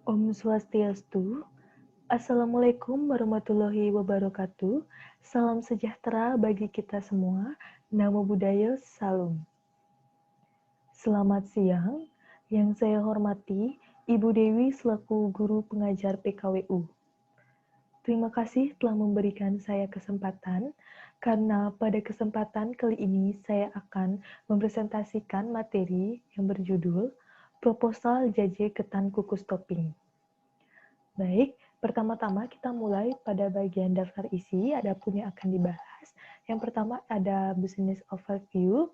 Om Swastiastu. Assalamualaikum warahmatullahi wabarakatuh. Salam sejahtera bagi kita semua. Namo Buddhaya, Salam. Selamat siang. Yang saya hormati Ibu Dewi selaku guru pengajar PKWU. Terima kasih telah memberikan saya kesempatan, karena pada kesempatan kali ini saya akan mempresentasikan materi yang berjudul Proposal JJ Ketan Kukus Topping. Baik, pertama-tama kita mulai pada bagian daftar isi, adapun yang akan dibahas. Yang pertama ada business overview,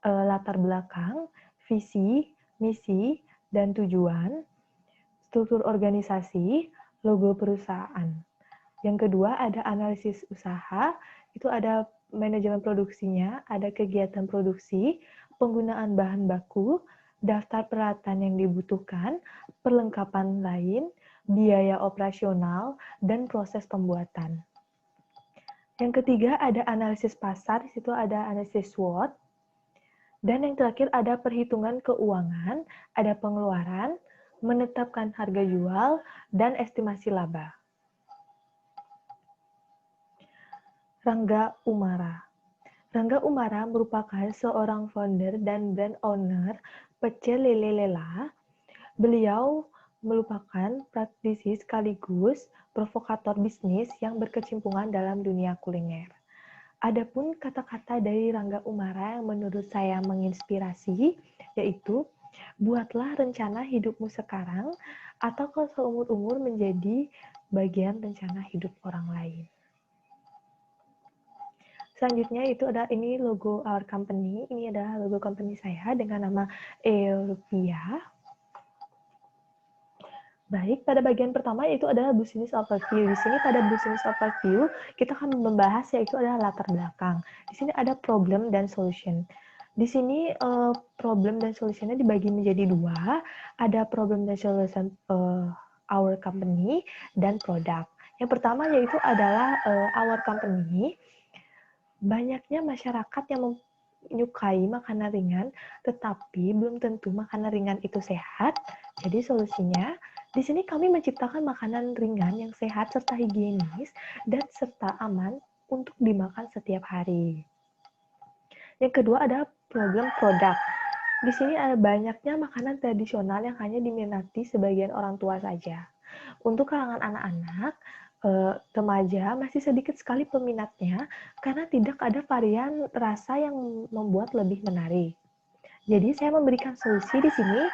latar belakang, visi, misi, dan tujuan, struktur organisasi, logo perusahaan. Yang kedua ada analisis usaha, itu ada manajemen produksinya, ada kegiatan produksi, penggunaan bahan baku, daftar peralatan yang dibutuhkan, perlengkapan lain, biaya operasional, dan proses pembuatan. Yang ketiga ada analisis pasar, di situ ada analisis SWOT. Dan yang terakhir ada perhitungan keuangan, ada pengeluaran, menetapkan harga jual, dan estimasi laba. Rangga Umara. Rangga Umara merupakan seorang founder dan brand owner Pecel Lele Lela. Beliau merupakan praktisi sekaligus provokator bisnis yang berkecimpungan dalam dunia kuliner. Adapun kata-kata dari Rangga Umara yang menurut saya menginspirasi, yaitu, buatlah rencana hidupmu sekarang, atau kalau seumur-umur menjadi bagian rencana hidup orang lain. Selanjutnya itu ada ini logo our company. Ini adalah logo company saya dengan nama Rupiah. Baik, pada bagian pertama itu adalah business overview. Di sini pada business overview kita akan membahas yaitu adalah latar belakang. Di sini ada problem dan solution. Di sini problem dan solutionnya dibagi menjadi dua. Ada problem dan solution our company dan produk. Yang pertama yaitu adalah our company. Banyaknya masyarakat yang menyukai makanan ringan, tetapi belum tentu makanan ringan itu sehat. Jadi solusinya, di sini kami menciptakan makanan ringan yang sehat serta higienis dan serta aman untuk dimakan setiap hari. Yang kedua ada problem produk. Di sini ada banyaknya makanan tradisional yang hanya diminati sebagian orang tua saja. Untuk kalangan anak-anak, remaja masih sedikit sekali peminatnya karena tidak ada varian rasa yang membuat lebih menarik. Jadi saya memberikan solusi di sini.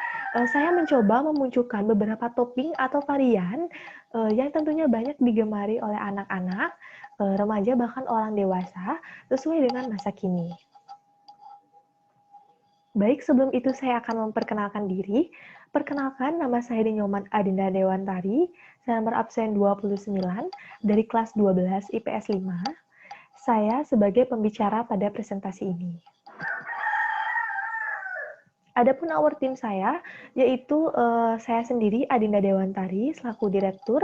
Saya mencoba memunculkan beberapa topping atau varian yang tentunya banyak digemari oleh anak-anak, remaja bahkan orang dewasa sesuai dengan masa kini. Baik, sebelum itu saya akan memperkenalkan diri. Perkenalkan, nama saya Nyoman Adinda Dewantari, saya nomor absen 29 dari kelas 12 IPS 5. Saya sebagai pembicara pada presentasi ini. Adapun our team saya, yaitu saya sendiri Adinda Dewantari selaku direktur.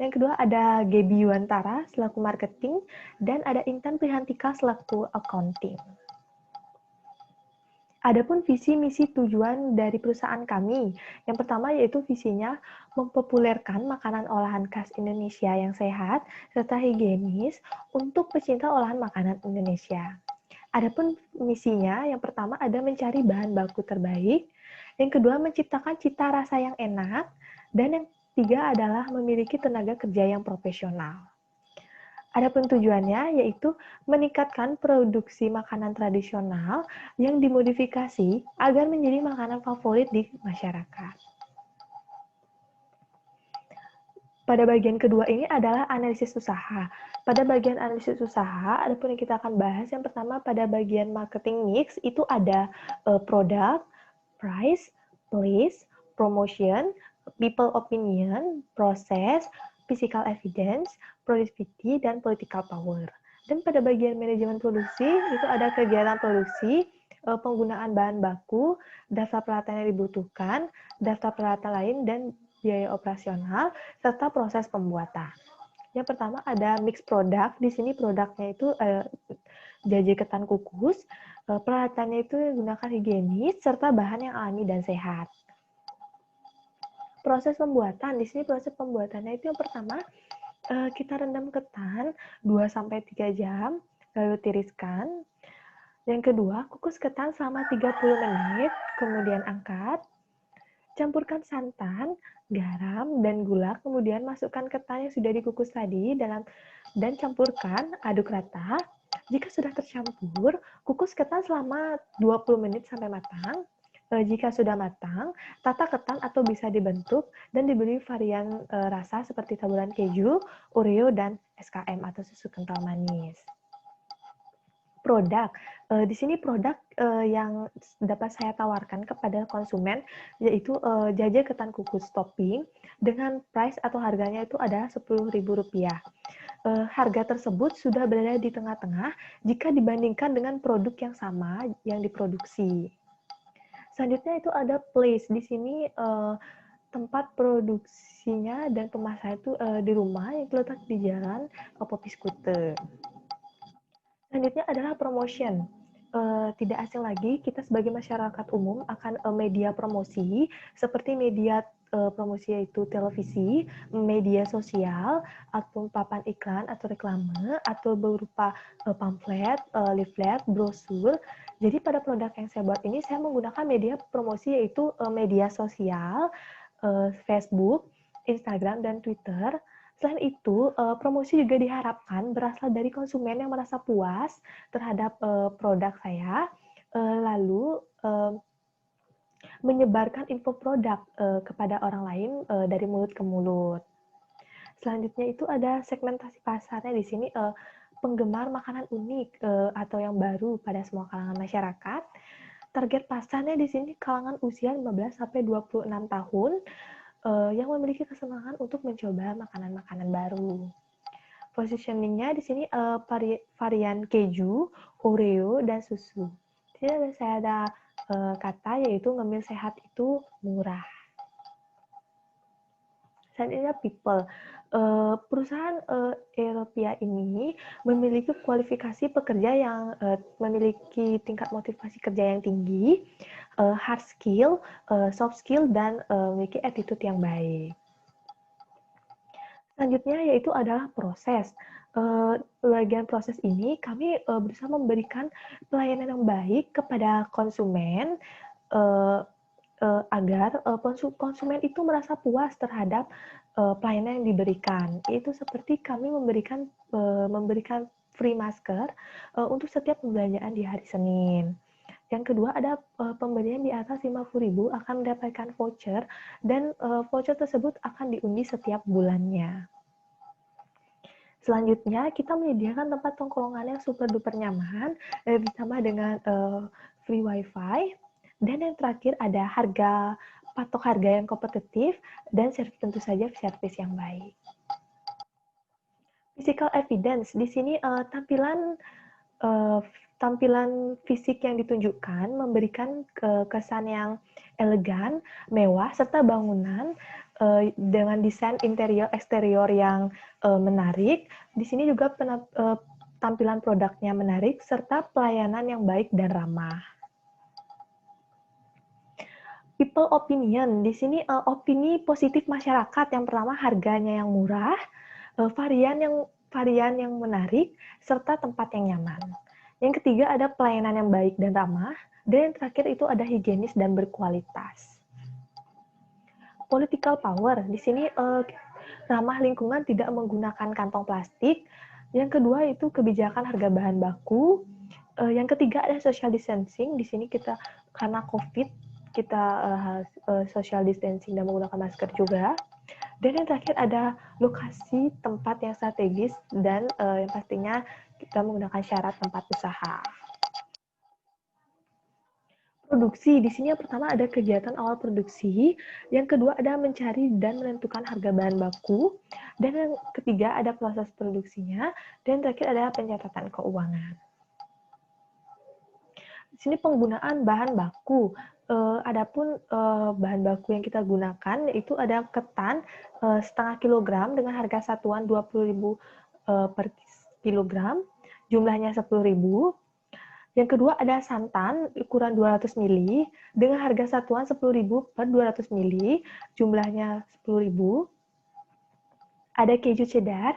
Yang kedua ada Gebi Yuantara selaku marketing, dan ada Intan Prihantika selaku accounting. Adapun visi, misi, tujuan dari perusahaan kami. Yang pertama yaitu visinya mempopulerkan makanan olahan khas Indonesia yang sehat serta higienis untuk pecinta olahan makanan Indonesia. Adapun misinya, yang pertama ada mencari bahan baku terbaik, yang kedua menciptakan cita rasa yang enak, dan yang ketiga adalah memiliki tenaga kerja yang profesional. Adapun tujuannya yaitu meningkatkan produksi makanan tradisional yang dimodifikasi agar menjadi makanan favorit di masyarakat. Pada bagian kedua ini adalah analisis usaha. Pada bagian analisis usaha, adapun yang kita akan bahas yang pertama pada bagian marketing mix itu ada produk, price, place, promotion, people opinion, proses, physical evidence, productivity, dan political power. Dan pada bagian manajemen produksi, itu ada kegiatan produksi, penggunaan bahan baku, daftar peralatan yang dibutuhkan, daftar peralatan lain, dan biaya operasional, serta proses pembuatan. Yang pertama ada mix produk. Di sini produknya itu jaje ketan kukus, peralatannya itu gunakan higienis, serta bahan yang alami dan sehat. Proses pembuatan, di sini proses pembuatannya itu yang pertama, kita rendam ketan 2-3 jam, lalu tiriskan. Yang kedua, kukus ketan selama 30 menit, kemudian angkat. Campurkan santan, garam, dan gula, kemudian masukkan ketan yang sudah dikukus tadi dan campurkan, aduk rata. Jika sudah tercampur, kukus ketan selama 20 menit sampai matang. Jika sudah matang, tata ketan atau bisa dibentuk dan diberi varian rasa seperti taburan keju, Oreo, dan SKM atau susu kental manis. Produk, di sini produk yang dapat saya tawarkan kepada konsumen yaitu jajah ketan kukus topping dengan price atau harganya itu adalah Rp10.000. Harga tersebut sudah berada di tengah-tengah jika dibandingkan dengan produk yang sama yang diproduksi. Selanjutnya itu ada place. Di sini tempat produksinya dan kemasan itu di rumah yang terletak di jalan Poppy Scooter. Selanjutnya adalah promotion. Tidak asing lagi, kita sebagai masyarakat umum akan media promosi, seperti media promosi yaitu televisi, media sosial, atau papan iklan atau reklame, atau berupa pamflet, leaflet, brosur. Jadi pada produk yang saya buat ini, saya menggunakan media promosi yaitu media sosial, Facebook, Instagram, dan Twitter. Selain itu, promosi juga diharapkan berasal dari konsumen yang merasa puas terhadap produk saya, lalu menyebarkan info produk kepada orang lain dari mulut ke mulut. Selanjutnya itu ada segmentasi pasarnya. Di sini penggemar makanan unik atau yang baru pada semua kalangan masyarakat. Target pasarnya di sini kalangan usia 15-26 tahun yang memiliki kesenangan untuk mencoba makanan-makanan baru. Positioningnya di sini varian keju, Oreo, dan susu. Di sini saya ada kata yaitu ngemil sehat itu murah. Selanjutnya people. Perusahaan Eropia ini memiliki kualifikasi pekerja yang memiliki tingkat motivasi kerja yang tinggi, hard skill, soft skill, dan memiliki attitude yang baik. Selanjutnya yaitu adalah proses. Bagian proses ini kami berusaha memberikan pelayanan yang baik kepada konsumen agar konsumen itu merasa puas terhadap pelayanan yang diberikan. Itu seperti kami memberikan free masker untuk setiap pembelanjaan di hari Senin. Yang kedua ada pembelian di atas 50.000 akan mendapatkan voucher dan voucher tersebut akan diundi setiap bulannya. Selanjutnya, kita menyediakan tempat tongkrongan yang super duper nyaman, ditambah dengan free wifi. Dan yang terakhir ada patok harga yang kompetitif, dan tentu saja servis yang baik. Physical evidence, di sini tampilan fisik yang ditunjukkan memberikan kesan yang elegan, mewah, serta bangunan dengan desain interior eksterior yang menarik. Di sini juga tampilan produknya menarik serta pelayanan yang baik dan ramah. People opinion, di sini opini positif masyarakat. Yang pertama harganya yang murah, varian yang menarik, serta tempat yang nyaman. Yang ketiga ada pelayanan yang baik dan ramah, dan yang terakhir itu ada higienis dan berkualitas. Political power, di sini ramah lingkungan, tidak menggunakan kantong plastik. Yang kedua itu kebijakan harga bahan baku. Yang ketiga ada social distancing, di sini kita karena COVID kita social distancing dan menggunakan masker juga. Dan yang terakhir ada lokasi tempat yang strategis dan yang pastinya kita menggunakan syarat tempat usaha. Produksi, di sini yang pertama ada kegiatan awal produksi, yang kedua ada mencari dan menentukan harga bahan baku, dan yang ketiga ada proses produksinya, dan terakhir ada pencatatan keuangan. Di sini penggunaan bahan baku. Adapun bahan baku yang kita gunakan itu ada ketan setengah kilogram dengan harga satuan 20.000 per kilogram, jumlahnya 10.000. Yang kedua ada santan ukuran 200 ml dengan harga satuan 10.000 per 200 ml, jumlahnya 10.000. Ada keju cheddar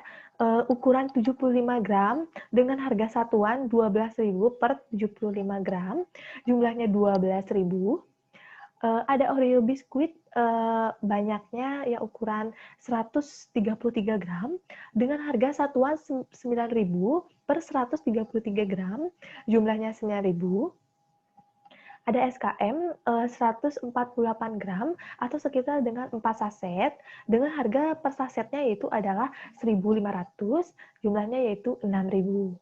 ukuran 75 gram dengan harga satuan 12.000 per 75 gram, jumlahnya 12.000. Ada Oreo biskuit banyaknya ya ukuran 133 gram dengan harga satuan 9.000 per 133 gram, jumlahnya 9.000. Ada SKM 148 gram atau sekitar dengan 4 saset dengan harga per sasetnya yaitu adalah 1.500, jumlahnya yaitu 6.000.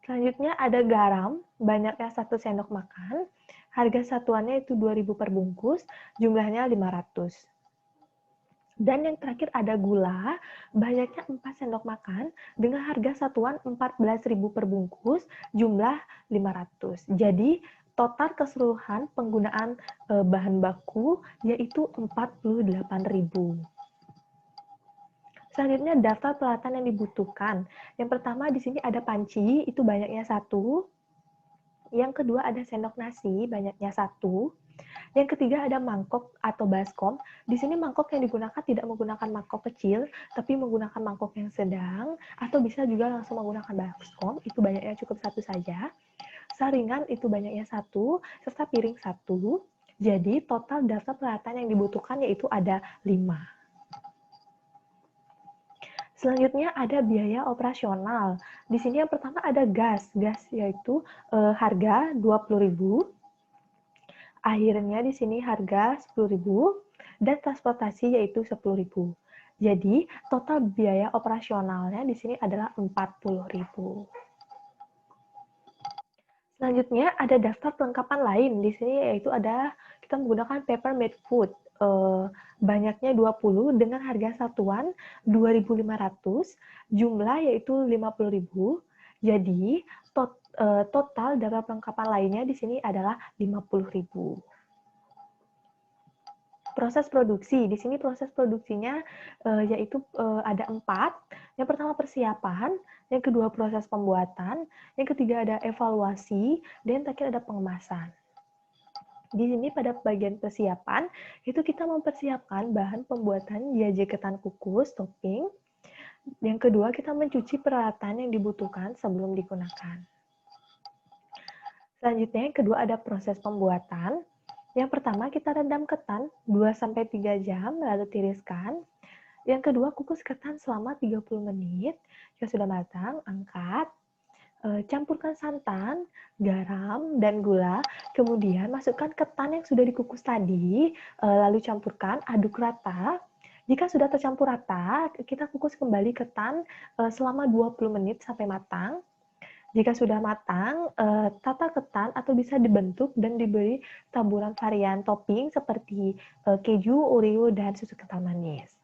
Selanjutnya ada garam, banyaknya 1 sendok makan, harga satuannya itu 2.000 per bungkus, jumlahnya 500. Dan yang terakhir ada gula, banyaknya 4 sendok makan dengan harga satuan 14.000 per bungkus, jumlah 500. Jadi total keseluruhan penggunaan bahan baku yaitu 48.000. Selanjutnya daftar peralatan yang dibutuhkan. Yang pertama di sini ada panci, itu banyaknya 1. Yang kedua ada sendok nasi, banyaknya 1. Yang ketiga ada mangkok atau baskom. Di sini mangkok yang digunakan tidak menggunakan mangkok kecil, tapi menggunakan mangkok yang sedang, atau bisa juga langsung menggunakan baskom, itu banyaknya cukup 1 saja. Saringan itu banyaknya 1, serta piring 1. Jadi total daftar peralatan yang dibutuhkan yaitu ada 5. Selanjutnya ada biaya operasional. Di sini yang pertama ada gas. Gas yaitu harga 20.000. Akhirnya di sini harga 10.000 dan transportasi yaitu 10.000. Jadi total biaya operasionalnya di sini adalah 40.000. Selanjutnya ada daftar perlengkapan lain. Di sini yaitu ada kita menggunakan paper made food. Banyaknya 20 dengan harga satuan 2.500, jumlah yaitu 50.000. Jadi total daftar perlengkapan lainnya di sini adalah 50.000. Proses produksi. Di sini proses produksinya yaitu ada 4. Yang pertama persiapan, yang kedua proses pembuatan, yang ketiga ada evaluasi, dan yang terakhir ada pengemasan. Di sini pada bagian persiapan, itu kita mempersiapkan bahan pembuatan jajanan ketan kukus, topping. Yang kedua, kita mencuci peralatan yang dibutuhkan sebelum digunakan. Selanjutnya, yang kedua ada proses pembuatan. Yang pertama, kita rendam ketan 2-3 jam, lalu tiriskan. Yang kedua, kukus ketan selama 30 menit. Jika sudah matang, angkat. Campurkan santan, garam, dan gula. Kemudian, masukkan ketan yang sudah dikukus tadi, lalu campurkan, aduk rata. Jika sudah tercampur rata, kita kukus kembali ketan selama 20 menit sampai matang. Jika sudah matang, tata ketan atau bisa dibentuk dan diberi taburan varian topping seperti keju, Oreo, dan susu kental manis.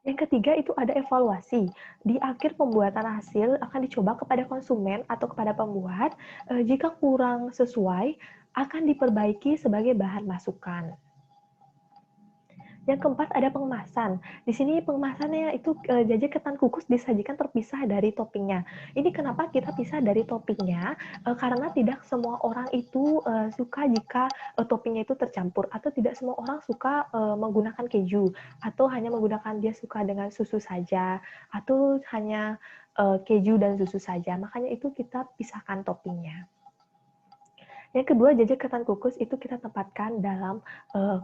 Yang ketiga itu ada evaluasi. Di akhir pembuatan hasil akan dicoba kepada konsumen atau kepada pembuat. Jika kurang sesuai, akan diperbaiki sebagai bahan masukan. Yang keempat ada pengemasan. Di sini pengemasannya itu jajan ketan kukus disajikan terpisah dari toppingnya. Ini kenapa kita pisah dari toppingnya? Karena tidak semua orang itu suka jika toppingnya itu tercampur, atau tidak semua orang suka menggunakan keju, atau hanya menggunakan dia suka dengan susu saja, atau hanya keju dan susu saja. Makanya itu kita pisahkan toppingnya. Yang kedua, jajan ketan kukus itu kita tempatkan dalam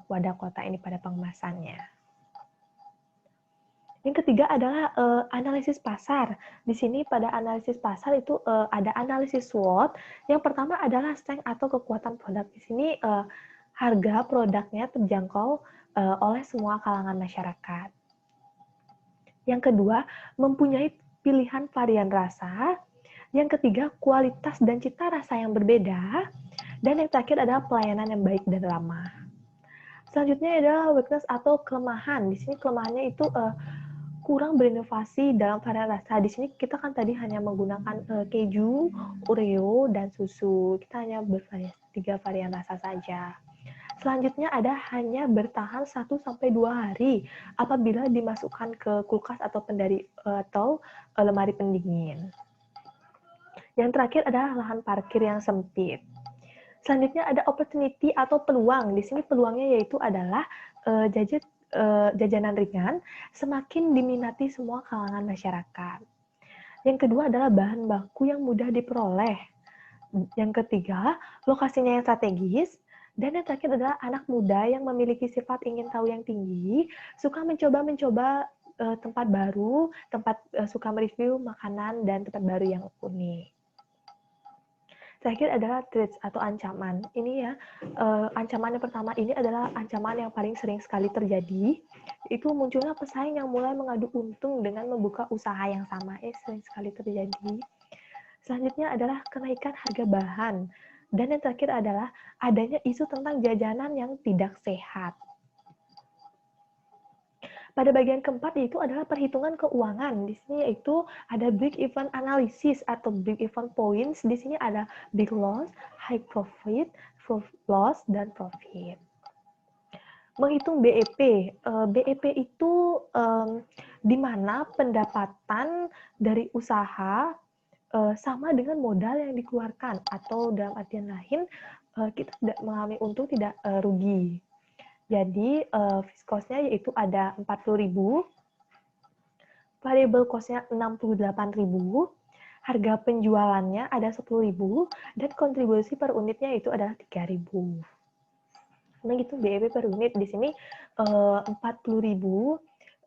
wadah kotak ini pada pengemasannya. Yang ketiga adalah analisis pasar. Di sini pada analisis pasar itu ada analisis SWOT. Yang pertama adalah strength atau kekuatan produk. Di sini harga produknya terjangkau oleh semua kalangan masyarakat. Yang kedua, mempunyai pilihan varian rasa. Yang ketiga, kualitas dan cita rasa yang berbeda. Dan yang terakhir adalah pelayanan yang baik dan ramah. Selanjutnya adalah weakness atau kelemahan. Di sini kelemahannya itu kurang berinovasi dalam varian rasa. Di sini kita kan tadi hanya menggunakan keju, Oreo, dan susu. Kita hanya bervariasi 3 varian rasa saja. Selanjutnya ada hanya bertahan 1-2 hari apabila dimasukkan ke kulkas atau lemari pendingin. Yang terakhir adalah lahan parkir yang sempit. Selanjutnya ada opportunity atau peluang. Di sini peluangnya yaitu adalah jajanan ringan semakin diminati semua kalangan masyarakat. Yang kedua adalah bahan baku yang mudah diperoleh. Yang ketiga, lokasinya yang strategis. Dan yang terakhir adalah anak muda yang memiliki sifat ingin tahu yang tinggi, suka mencoba tempat baru, suka mereview makanan dan tempat baru yang unik. Terakhir adalah threats atau ancaman. Ini ya, ancaman yang pertama ini adalah ancaman yang paling sering sekali terjadi. Itu munculnya pesaing yang mulai mengadu untung dengan membuka usaha yang sama. Sering sekali terjadi. Selanjutnya adalah kenaikan harga bahan. Dan yang terakhir adalah adanya isu tentang jajanan yang tidak sehat. Pada bagian keempat yaitu adalah perhitungan keuangan. Di sini yaitu ada break even analysis atau break even points. Di sini ada big loss, high profit, loss, dan profit. Menghitung BEP. BEP itu di mana pendapatan dari usaha sama dengan modal yang dikeluarkan, atau dalam artian lain kita tidak mengalami untung, tidak rugi. Jadi fixed cost-nya yaitu ada 40.000, variable cost-nya 68.000, harga penjualannya ada 10.000, dan kontribusi per unitnya itu adalah 3.000. Nah gitu BEP per unit di sini 40.000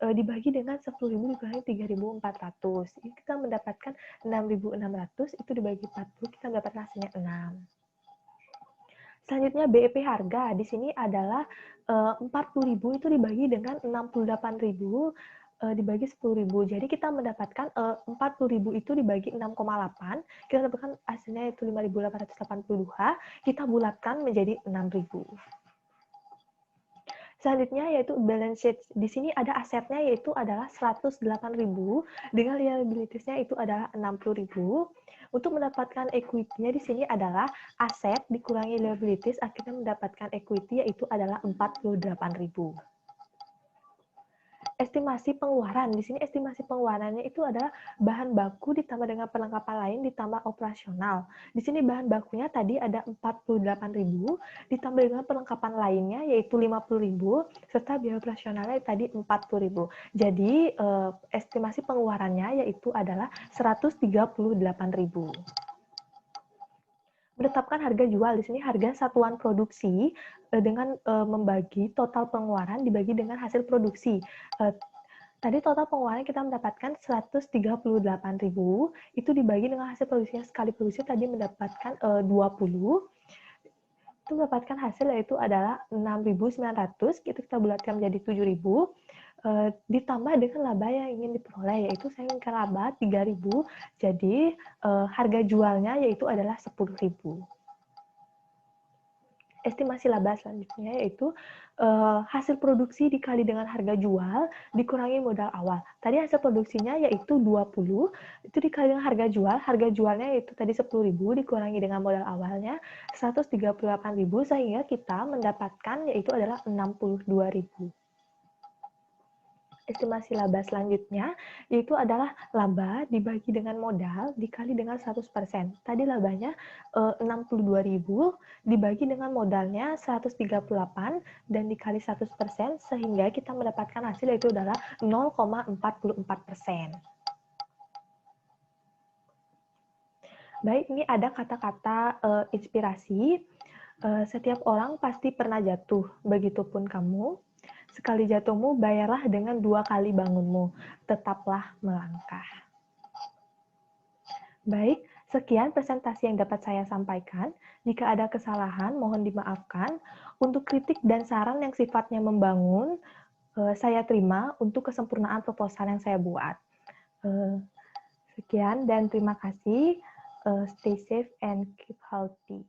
dibagi dengan 10.000 dikurangi 3.400. Ini kita mendapatkan 6.600, itu dibagi 40 kita mendapatkan hasilnya 6. Selanjutnya BEP harga. Di sini adalah 40.000 itu dibagi dengan 68.000 dibagi 10.000. Jadi kita mendapatkan 40.000 itu dibagi 6,8, kita dapatkan hasilnya yaitu 5.882, kita bulatkan menjadi 6.000. Selanjutnya yaitu balance sheet. Di sini ada asetnya yaitu adalah 108.000 dengan liabilitiesnya itu adalah 60.000. Untuk mendapatkan equity-nya di sini adalah aset dikurangi liabilities akhirnya mendapatkan equity yaitu adalah 48.000. Estimasi pengeluaran. Di sini estimasi pengeluarannya itu adalah bahan baku ditambah dengan perlengkapan lain ditambah operasional. Di sini bahan bakunya tadi ada 48.000 ditambah dengan perlengkapan lainnya yaitu 50.000 serta biaya operasionalnya tadi 40.000. Jadi estimasi pengeluarannya yaitu adalah 138.000. Menetapkan harga jual. Di sini harga satuan produksi dengan membagi total pengeluaran dibagi dengan hasil produksi. Tadi total pengeluaran kita mendapatkan 138.000, itu dibagi dengan hasil produksinya sekali produksi tadi mendapatkan 20, itu mendapatkan hasil yaitu adalah 6.900, kita bulatkan menjadi 7.000, ditambah dengan laba yang ingin diperoleh, yaitu saya inginkan laba 3.000, jadi harga jualnya yaitu adalah 10.000. Estimasi laba selanjutnya yaitu hasil produksi dikali dengan harga jual dikurangi modal awal. Tadi hasil produksinya yaitu 20, itu dikali dengan harga jualnya yaitu tadi 10.000 dikurangi dengan modal awalnya 138.000 sehingga kita mendapatkan yaitu adalah 62.000. Estimasi laba selanjutnya yaitu adalah laba dibagi dengan modal dikali dengan 100%. Tadi labanya 62.000 dibagi dengan modalnya 138 dan dikali 100% sehingga kita mendapatkan hasil yaitu adalah 0,44%. Baik, ini ada kata-kata inspirasi. Setiap orang pasti pernah jatuh, begitupun kamu. Sekali jatuhmu, bayarlah dengan 2 kali bangunmu. Tetaplah melangkah. Baik, sekian presentasi yang dapat saya sampaikan. Jika ada kesalahan, mohon dimaafkan. Untuk kritik dan saran yang sifatnya membangun, saya terima untuk kesempurnaan proposal yang saya buat. Sekian dan terima kasih. Stay safe and keep healthy.